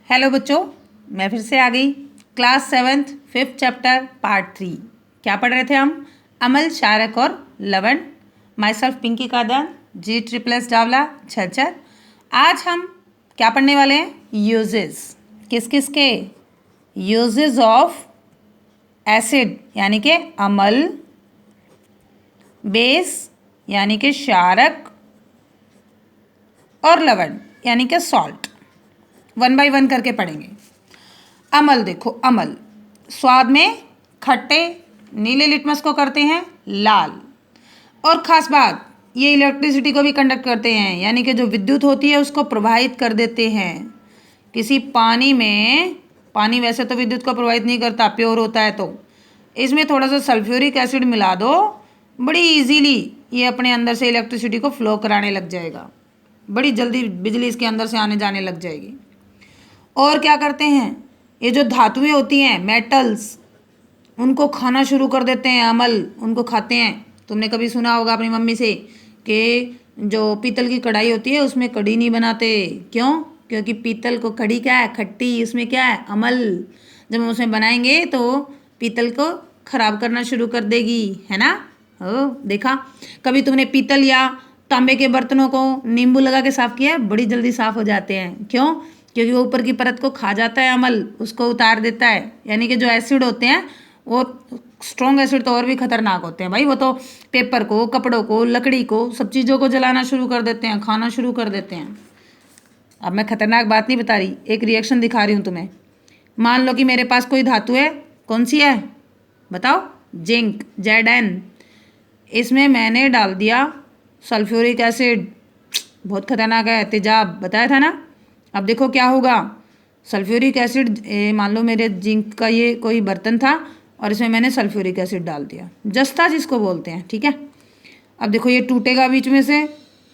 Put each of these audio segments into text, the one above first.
Hello बच्चों, मैं फिर से आ गई। Class 7th 5th chapter part 3 क्या पढ़ रहे थे हम? अमल, शारक और लवण। माई सेल्फ पिंकी कादन, जी ट्रिपल डावला छचर। आज हम क्या पढ़ने वाले हैं? यूजेस। किस किस के? यूजेस ऑफ एसिड यानी कि अमल, बेस यानी कि क्षारक और लवण यानी कि सॉल्ट। वन बाय वन करके पढ़ेंगे। अमल देखो, अमल स्वाद में खट्टे, नीले लिटमस को करते हैं लाल। और ख़ास बात, ये इलेक्ट्रिसिटी को भी कंडक्ट करते हैं, यानी कि जो विद्युत होती है उसको प्रवाहित कर देते हैं। किसी पानी में, पानी वैसे तो विद्युत को प्रवाहित नहीं करता, प्योर होता है, तो इसमें थोड़ा सा सल्फ्यूरिक एसिड मिला दो, बड़ी इजीली ये अपने अंदर से इलेक्ट्रिसिटी को फ्लो कराने लग जाएगा। बड़ी जल्दी बिजली इसके अंदर से आने जाने लग जाएगी। और क्या करते हैं, ये जो धातुएं होती हैं, मेटल्स, उनको खाना शुरू कर देते हैं अमल, उनको खाते हैं। तुमने कभी सुना होगा अपनी मम्मी से कि जो पीतल की कढ़ाई होती है उसमें कढ़ी नहीं बनाते। क्यों? क्योंकि पीतल को कढ़ी क्या है? खट्टी। उसमें क्या है? अमल। जब हम उसमें बनाएंगे तो पीतल को खराब करना शुरू कर देगी, है ना? हो देखा कभी तुमने पीतल या तांबे के बर्तनों को नींबू लगा के साफ किया है? बड़ी जल्दी साफ हो जाते हैं। क्यों? क्योंकि वो ऊपर की परत को खा जाता है अमल, उसको उतार देता है। यानी कि जो एसिड होते हैं वो स्ट्रॉन्ग एसिड तो और भी खतरनाक होते हैं भाई। वो तो पेपर को, कपड़ों को, लकड़ी को, सब चीज़ों को जलाना शुरू कर देते हैं, खाना शुरू कर देते हैं। अब मैं खतरनाक बात नहीं बता रही, एक रिएक्शन दिखा रही हूँ तुम्हें। मान लो कि मेरे पास कोई धातु है, कौन सी है बताओ? Zinc, Zn। इसमें मैंने डाल दिया सल्फ्यूरिक एसिड, बहुत खतरनाक है, तेजाब, बताया था ना। अब देखो क्या होगा। सल्फ्यूरिक एसिड, मान लो मेरे जिंक का ये कोई बर्तन था और इसमें मैंने सल्फ्यूरिक एसिड डाल दिया, जस्ता जिसको बोलते हैं, ठीक है। अब देखो ये टूटेगा बीच में से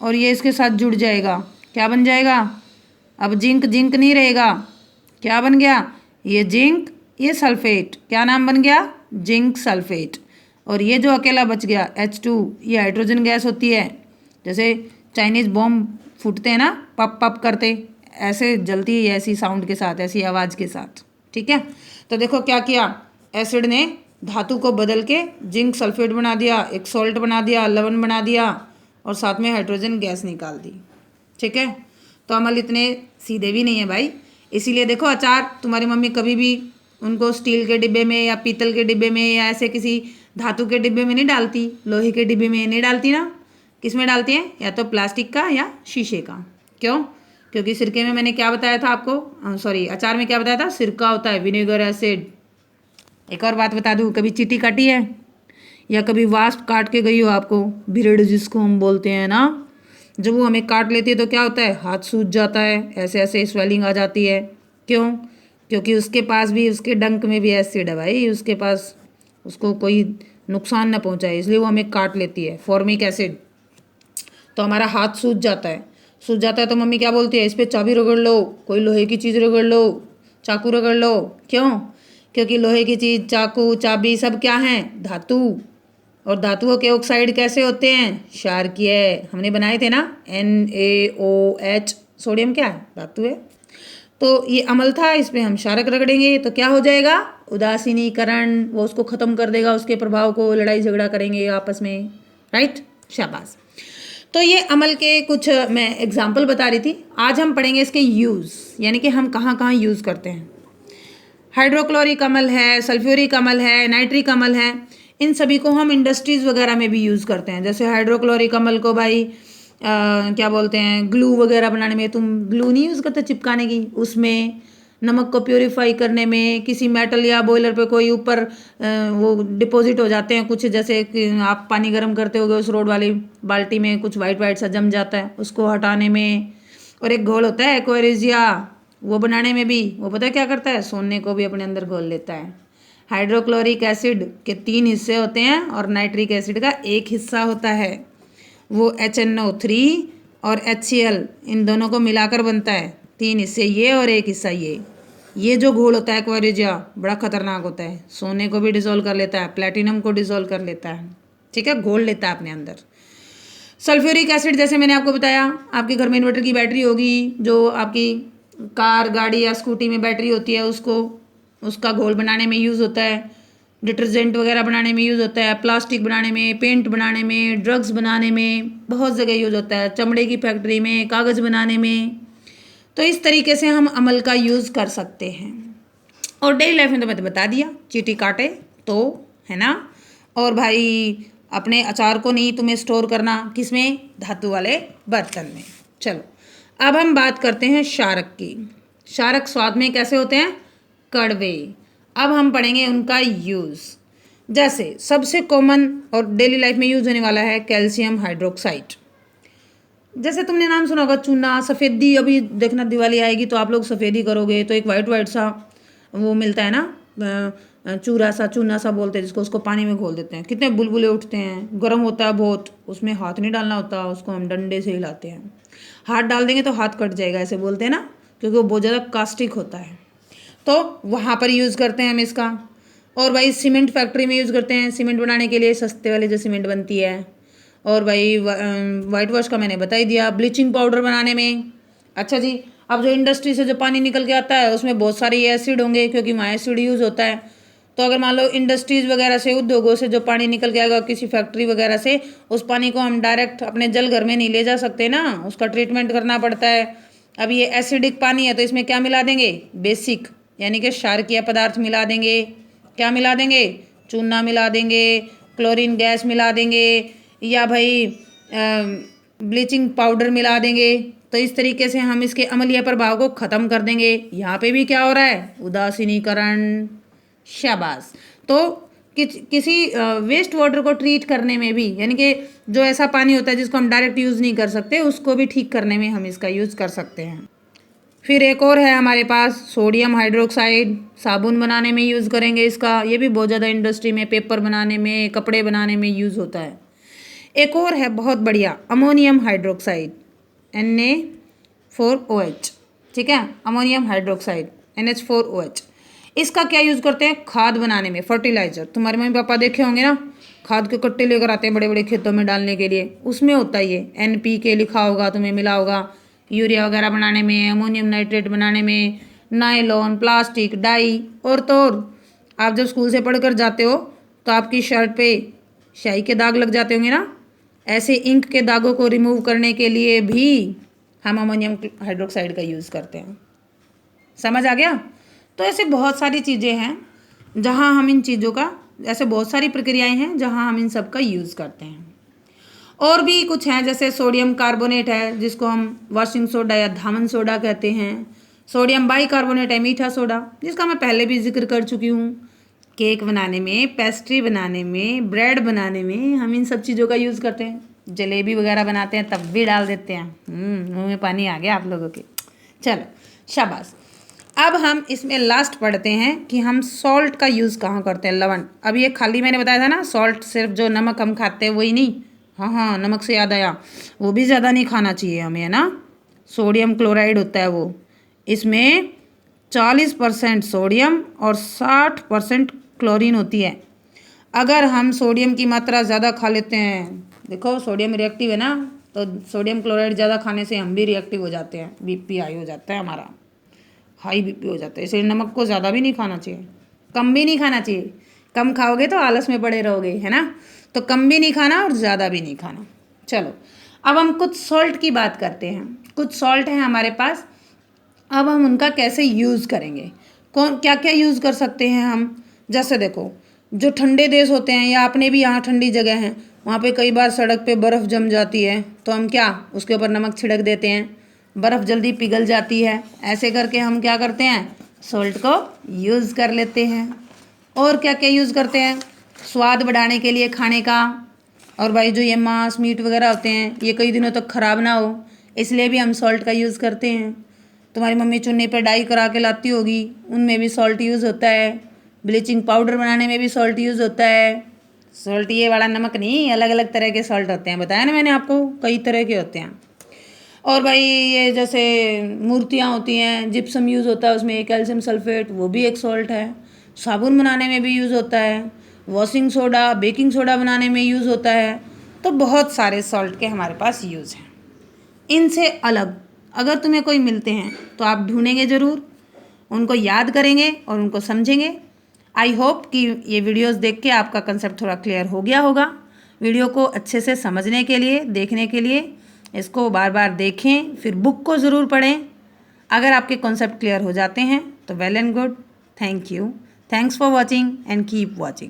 और ये इसके साथ जुड़ जाएगा। क्या बन जाएगा? अब जिंक जिंक नहीं रहेगा, क्या बन गया? ये जिंक, ये सल्फेट, क्या नाम बन गया? Zinc sulphate. और ये जो अकेला बच गया H2, ये हाइड्रोजन गैस होती है। जैसे चाइनीज़ बॉम्ब फूटते हैं ना, पप पप करते, ऐसे जलती है, ऐसी साउंड के साथ, ऐसी आवाज़ के साथ, ठीक है। तो देखो क्या किया, एसिड ने धातु को बदल के जिंक सल्फेट बना दिया, एक सॉल्ट बना दिया, लवण बना दिया और साथ में हाइड्रोजन गैस निकाल दी, ठीक है। तो अमल इतने सीधे भी नहीं है भाई। इसीलिए देखो अचार तुम्हारी मम्मी कभी भी उनको स्टील के डिब्बे में या पीतल के डिब्बे में या ऐसे किसी धातु के डिब्बे में नहीं डालती, लोहे के डिब्बे में नहीं डालती ना। किस में डालती हैं? या तो प्लास्टिक का या शीशे का। क्यों? क्योंकि सिरके में मैंने क्या बताया था आपको, सॉरी अचार में क्या बताया था? सिरका होता है, विनेगर एसिड। एक और बात बता दूँ, कभी चींटी काटी है या कभी वास्प काट के गई हो आपको, भिरड़ जिसको हम बोलते हैं ना, जब वो हमें काट लेती है तो क्या होता है? हाथ सूज जाता है, ऐसे ऐसे स्वेलिंग आ जाती है। क्यों? क्योंकि उसके पास भी, उसके डंक में भी एसिड है भाई, उसके पास, उसको कोई नुकसान ना पहुंचाए, इसलिए वो हमें काट लेती है, फॉर्मिक एसिड। तो हमारा हाथ सूज जाता है, सूज जाता है तो मम्मी क्या बोलती है? इस पर चाबी रगड़ लो, कोई लोहे की चीज़ रगड़ लो, चाकू रगड़ लो। क्यों? क्योंकि लोहे की चीज़, चाकू, चाबी सब क्या हैं? धातु। और धातुओं के ऑक्साइड कैसे होते हैं? क्षारकीय। हमने बनाए थे ना, NaOH, सोडियम क्या है? धातु है। तो ये अमल था, इसमें हम क्षारक रगड़ेंगे तो क्या हो जाएगा? उदासीनीकरण। वो उसको ख़त्म कर देगा, उसके प्रभाव को, लड़ाई झगड़ा करेंगे आपस में, राइट? शाबाश। तो ये अमल के कुछ मैं एग्जाम्पल बता रही थी। आज हम पढ़ेंगे इसके यूज़, यानी कि हम कहाँ कहाँ यूज़ करते हैं। हाइड्रोक्लोरिक अमल है, सल्फ्यूरिक अमल है, नाइट्रिक अमल है, इन सभी को हम इंडस्ट्रीज़ वगैरह में भी यूज़ करते हैं। जैसे हाइड्रोक्लोरिक अमल को भाई क्या बोलते हैं, ग्लू वगैरह बनाने में। तुम ग्लू नहीं यूज़ करते चिपकाने की, उसमें नमक को प्योरीफाई करने में, किसी मेटल या बॉयलर पे कोई ऊपर वो डिपॉजिट हो जाते हैं कुछ, जैसे कि आप पानी गर्म करते होगे उस रोड वाली बाल्टी में कुछ वाइट वाइट सा जम जाता है, उसको हटाने में। और एक घोल होता है एक्वेरिजिया, वो बनाने में भी वो पता है क्या करता है? सोने को भी अपने अंदर घोल लेता है। हाइड्रोक्लोरिक एसिड के 3 हिस्से होते हैं और नाइट्रिक एसिड का एक हिस्सा होता है, वो HNO3 और HCl, इन दोनों को मिलाकर बनता है। 3 हिस्से ये और एक हिस्सा ये। ये जो घोल होता है एक्वेरिजिया, बड़ा खतरनाक होता है, सोने को भी डिसॉल्व कर लेता है, प्लेटिनम को डिसॉल्व कर लेता है, ठीक है, घोल लेता है अपने अंदर। सल्फ्यूरिक एसिड, जैसे मैंने आपको बताया, आपके घर में इन्वर्टर की बैटरी होगी जो आपकी कार गाड़ी या स्कूटी में बैटरी होती है उसका घोल बनाने में यूज़ होता है। डिटर्जेंट वगैरह बनाने में यूज़ होता है। प्लास्टिक बनाने में, पेंट बनाने में, ड्रग्स बनाने में, बहुत जगह यूज़ होता है। चमड़े की फैक्ट्री में, कागज़ बनाने में। तो इस तरीके से हम अमल का यूज़ कर सकते हैं। और डेली लाइफ में तो मैंने बता दिया, चींटी काटे तो, है ना। और भाई अपने अचार को नहीं तुम्हें स्टोर करना, किसमें? धातु वाले बर्तन में। चलो अब हम बात करते हैं शारक की। शारक स्वाद में कैसे होते हैं? कड़वे। अब हम पढ़ेंगे उनका यूज़। जैसे सबसे कॉमन और डेली लाइफ में यूज़ होने वाला है कैल्शियम हाइड्रोक्साइड। जैसे तुमने नाम सुना होगा चूना, सफ़ेदी। अभी देखना दिवाली आएगी तो आप लोग सफ़ेदी करोगे तो एक वाइट वाइट सा वो मिलता है ना, चूरा सा, चूना सा बोलते हैं जिसको, उसको पानी में घोल देते हैं। कितने बुलबुले उठते हैं, गर्म होता है बहुत, उसमें हाथ नहीं डालना होता, उसको हम डंडे से हिलाते हैं। हाथ डाल देंगे तो हाथ कट जाएगा, ऐसे बोलते हैं ना, क्योंकि वो बहुत ज़्यादा कास्टिक होता है। तो वहाँ पर यूज़ करते हैं हम इसका। और भाई सीमेंट फैक्ट्री में यूज़ करते हैं, सीमेंट बनाने के लिए, सस्ते वाली जो सीमेंट बनती है। और भाई वाइट वॉश का मैंने बता ही दिया। ब्लीचिंग पाउडर बनाने में। अच्छा जी, अब जो इंडस्ट्री से जो पानी निकल के आता है उसमें बहुत सारे एसिड होंगे, क्योंकि वहाँ एसिड यूज़ होता है। तो अगर मान लो इंडस्ट्रीज़ वगैरह से, उद्योगों से जो पानी निकल के आएगा किसी फैक्ट्री वगैरह से, उस पानी को हम डायरेक्ट अपने जल घर में नहीं ले जा सकते ना, उसका ट्रीटमेंट करना पड़ता है। अब ये एसिडिक पानी है तो इसमें क्या मिला देंगे? बेसिक यानी कि क्षारकीय पदार्थ मिला देंगे। क्या मिला देंगे? चूना मिला देंगे, क्लोरीन गैस मिला देंगे, या भाई ब्लीचिंग पाउडर मिला देंगे। तो इस तरीके से हम इसके अम्लीय प्रभाव को ख़त्म कर देंगे। यहाँ पे भी क्या हो रहा है? उदासीनीकरण। शाबाश। तो किसी वेस्ट वाटर को ट्रीट करने में भी, यानी कि जो ऐसा पानी होता है जिसको हम डायरेक्ट यूज़ नहीं कर सकते, उसको भी ठीक करने में हम इसका यूज़ कर सकते हैं। फिर एक और है हमारे पास सोडियम हाइड्रोक्साइड। साबुन बनाने में यूज़ करेंगे इसका। ये भी बहुत ज़्यादा इंडस्ट्री में, पेपर बनाने में, कपड़े बनाने में यूज़ होता है। एक और है बहुत बढ़िया, अमोनियम हाइड्रोक्साइड, Na4OH। ठीक है, अमोनियम हाइड्रोक्साइड NH4OH। इसका क्या यूज़ करते हैं? खाद बनाने में, फर्टिलाइज़र। तुम्हारे मम्मी पापा देखे होंगे ना, खाद के कट्टे लेकर आते हैं बड़े बड़े खेतों में डालने के लिए, उसमें होता है ये NPK लिखा होगा, तुम्हें मिला होगा। यूरिया वगैरह बनाने में, अमोनियम नाइट्रेट बनाने में, नायलॉन, प्लास्टिक, डाई। और तो और आप जब स्कूल से पढ़कर जाते हो तो आपकी शर्ट पे स्याही के दाग लग जाते होंगे ना, ऐसे इंक के दागों को रिमूव करने के लिए भी हम अमोनियम हाइड्रोक्साइड का यूज़ करते हैं। समझ आ गया? तो ऐसे बहुत सारी चीज़ें हैं जहाँ हम इन चीज़ों का, ऐसे बहुत सारी प्रक्रियाएं हैं जहाँ हम इन सब का यूज़ करते हैं। और भी कुछ हैं, जैसे सोडियम कार्बोनेट है जिसको हम वॉशिंग सोडा या धामन सोडा कहते हैं। सोडियम बाइकार्बोनेट है, मीठा सोडा, जिसका मैं पहले भी जिक्र कर चुकी हूँ। केक बनाने में, पेस्ट्री बनाने में, ब्रेड बनाने में हम इन सब चीज़ों का यूज़ करते हैं। जलेबी वगैरह बनाते हैं तब भी डाल देते हैं। मुँह में पानी आ गया आप लोगों के। चलो शाबाश। अब हम इसमें लास्ट पढ़ते हैं कि हम सॉल्ट का यूज़ कहाँ करते हैं, लवण। अब ये खाली मैंने बताया था ना, सॉल्ट सिर्फ जो नमक हम खाते हैं वही नहीं। हाँ, नमक से याद आया, वो भी ज़्यादा नहीं खाना चाहिए हमें, है ना। सोडियम क्लोराइड होता है वो, इसमें 40% सोडियम और 60% क्लोरीन होती है। अगर हम सोडियम की मात्रा ज़्यादा खा लेते हैं, देखो सोडियम रिएक्टिव है ना, तो सोडियम क्लोराइड ज़्यादा खाने से हम भी रिएक्टिव हो जाते हैं, बीपी हाई हो जाता है हमारा, हाई बीपी हो जाता है। इसलिए नमक को ज़्यादा भी नहीं खाना चाहिए, कम भी नहीं खाना चाहिए। कम खाओगे तो आलस में पड़े रहोगे, है ना। तो कम भी नहीं खाना और ज़्यादा भी नहीं खाना। चलो अब हम कुछ सॉल्ट की बात करते हैं। कुछ सॉल्ट हैं हमारे पास, अब हम उनका कैसे यूज़ करेंगे, कौन क्या क्या यूज़ कर सकते हैं हम। जैसे देखो, जो ठंडे देश होते हैं या अपने भी यहाँ ठंडी जगह हैं, वहाँ पे कई बार सड़क पे बर्फ़ जम जाती है, तो हम क्या उसके ऊपर नमक छिड़क देते हैं, बर्फ़ जल्दी पिघल जाती है। ऐसे करके हम क्या करते हैं, सॉल्ट को यूज़ कर लेते हैं। और क्या क्या यूज़ करते हैं, स्वाद बढ़ाने के लिए खाने का। और भाई जो ये मांस मीट वगैरह होते हैं ये कई दिनों तक ख़राब ना हो, इसलिए भी हम सॉल्ट का यूज़ करते हैं। तुम्हारी मम्मी चुन्नी पर डाई करा के लाती होगी, उनमें भी सॉल्ट यूज़ होता है। ब्लीचिंग पाउडर बनाने में भी सॉल्ट यूज़ होता है। सॉल्ट ये वाला नमक नहीं, अलग अलग तरह के सॉल्ट होते हैं, बताया ना मैंने आपको, कई तरह के होते हैं। और भाई ये जैसे मूर्तियाँ होती हैं, जिप्सम यूज़ होता है उसमें, कैल्शियम सल्फेट, वो भी एक सॉल्ट है। साबुन बनाने में भी यूज़ होता है। वॉशिंग सोडा, बेकिंग सोडा बनाने में यूज़ होता है। तो बहुत सारे सॉल्ट के हमारे पास यूज़ हैं। इनसे अलग अगर तुम्हें कोई मिलते हैं तो आप ढूंढेंगे ज़रूर, उनको याद करेंगे और उनको समझेंगे। आई होप कि ये वीडियोस देख के आपका कंसेप्ट थोड़ा क्लियर हो गया होगा। वीडियो को अच्छे से समझने के लिए, देखने के लिए इसको बार बार देखें, फिर बुक को ज़रूर पढ़ें। अगर आपके कॉन्सेप्ट क्लियर हो जाते हैं तो well and good. Thank you. Thanks for watching and keep watching.